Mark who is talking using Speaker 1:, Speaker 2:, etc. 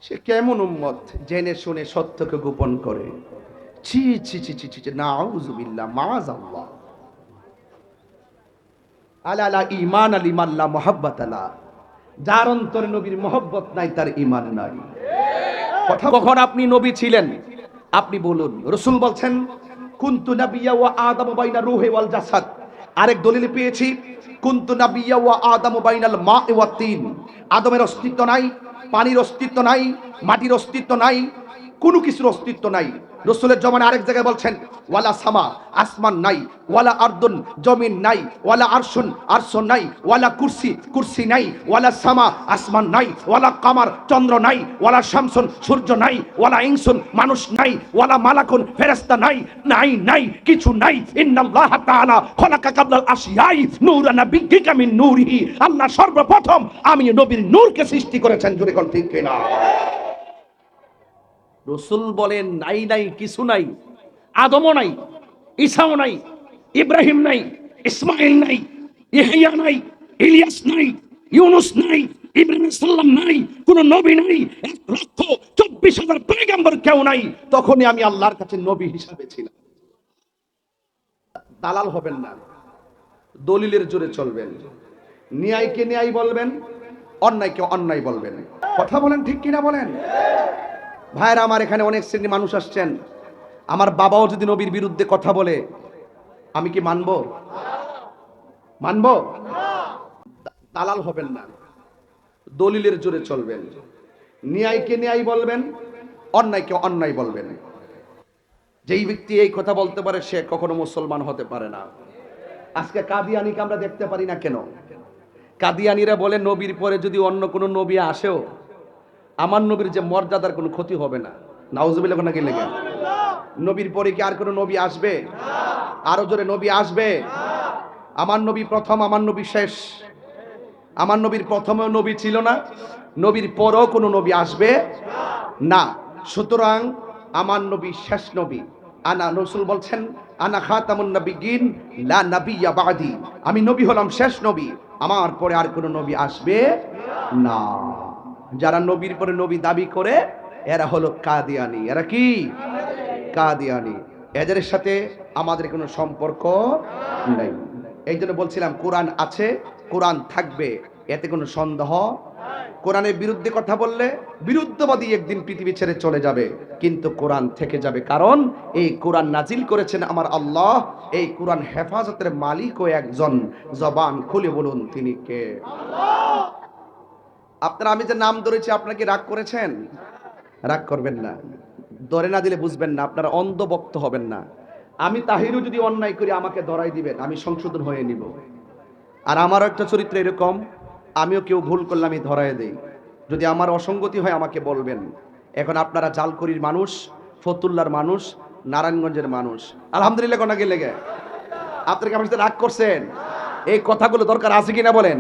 Speaker 1: সে কেমন উম্মত জেনে শুনে সত্যকে গোপন করে। ছি ছি ছি ছি ছি, নাউযুবিল্লাহ, মাআযাল্লাহ। আলা লা ঈমান লিমান লা মুহাব্বাত লা, যার অন্তরে নবীর মহব্বত নাই তার ঈমান নাই। কথা কখন আপনি নবী ছিলেন আপনি বলুন। রাসূল বলছেন কুনতু নাবিয়্যা ওয়া আদামু বাইনা রূহি ওয়াল জাসাদ। আরেক দলিলে পেয়েছি কুনতু নাবিয়্যা ওয়া আদামু বাইনাল মা'i ওয়াত তিন। আদমের অস্তিত্ব নাই, পানির অস্তিত্ব নাই, মাটির অস্তিত্ব নাই, কোনো কিছুর অস্তিত্ব নাই। রাসূলের জমানায় আরেক জায়গায় বলছেন ওয়ালা সামা, আসমান নাই, ওয়ালা আরদুন, জমিন নাই, ওয়ালা আরশুন, আরশ নাই, ওয়ালা কুরসি, কুরসি নাই, ওয়ালা সামা, আসমান নাই, ওয়ালা কামার, চন্দ্র নাই, ওয়ালা শামসুন, সূর্য নাই, ওয়ালা ইনসুন, মানুষ নাই, ওয়ালা মালাকুন, ফেরেশতা নাই, নাই নাই কিছু নাই। ইন্নাল্লাহ তাআলা খলাকা কাবলাল আশিয়াই নূরান বিকা মিন নূরিহি। আল্লাহ সর্বপ্রথম আমি নবীর নূরকে সৃষ্টি করেছেন। জোরে কোন ঠিক কিনা? রসুল বলেন নাই নাই কিছু নাই। আদমও নাই, ঈসাও নাই, ইব্রাহিম নাই, ইসমাইল নাই, ইহইয়া নাই, ইলিয়াস নাই, ইউনুস নাই, ইব্রাহিম সাল্লাম নাই, কোন নবী নাই, 1,24,000 পয়গম্বর কেউ নাই। তখনই আমি আল্লাহর কাছে নবী হিসাবে ছিলাম। দালাল হবেন না, দলিলের জোরে চলবেন। ন্যায়কে ন্যায় বলবেন, অন্যায়কে অন্যায় বলবেন। কথা বলেন ঠিক কিনা বলেন? ভাইরা আমার, এখানে অনেক শ্রেণীর মানুষ আসছেন। আমার বাবাও যদি নবীর বিরুদ্ধে কথা বলে আমি কি মানব? মানব? দালাল হবেন না, দলিলের জোরে চলবেন। ন্যায়কে ন্যায় বলবেন, অন্যায়কে অন্যায় বলবেন। যেই ব্যক্তি এই কথা বলতে পারে সে কখনো মুসলমান হতে পারে না। আজকে কাদিয়ানিকে আমরা দেখতে পারি না কেন? কাদিয়ানিরা বলে নবীর পরে যদি অন্য কোনো নবী আসেও আমার নবীর যে মর্যাদার কোনো ক্ষতি হবে না। নাউজুবিল্লাহ না গেলে নবীর পরে কি আর কোনো নবী আসবে? আরো জোরে, নবী আসবে? আমার নবী প্রথম, আমার নবী শেষ। আমার নবীর প্রথমেও নবী ছিল না, নবীর পরেও কোনো নবী আসবে না। সুতরাং আমার নবী শেষ নবী। আনা, রাসূল বলছেন আনা খাতামুন নবিয়্যিন লা নাবিয়্যা বাদি। আমি নবী হলাম শেষ নবী, আমার পরে আর কোনো নবী আসবে না। যারা নবীর পরে নবী দাবি করে এরা হলো কাদিয়ানি। এরা কি? কাদিয়ানি। এদের সাথে আমাদের কোনো সম্পর্ক নেই। এই জন্য বলছিলাম কোরআন আছে, কোরআন থাকবে, এতে কোনো সন্দেহ। কোরআনের বিরুদ্ধে কথা বললে বিরুদ্ধবাদী একদিন পৃথিবী ছেড়ে চলে যাবে, কিন্তু কোরআন থেকে যাবে। কারণ এই কোরআন নাজিল করেছেন আমার আল্লাহ। এই কোরআন হেফাজতের মালিকও একজন। জবান খুলে বলুন তিনি কে? আপনারা, আমি যে নাম ধরেছি আপনারা কি রাগ করেছেন? রাগ করবেন না, ধরে না দিলে বুঝবেন না, আপনারা অন্ধভক্ত হবেন না। আমি তাহিরও যদি অন্যায় করি আমাকে ধরাই দিবেন, আমি সংশোধন হয়ে নিব। আর আমারও একটা চরিত্র এরকম, আমিও কেউ ভুল করলে আমি ধরাই দেই। যদি আমার অসঙ্গতি হয় আমাকে বলবেন। এখন আপনারা জালকুড়ির মানুষ, ফতুল্লার মানুষ, নারায়ণগঞ্জের মানুষ, আলহামদুলিল্লাহ কোনা গেলে আপনারা কি আমার সাথে রাগ করছেন? এই কথাগুলো দরকার আছে কিনা বলেন?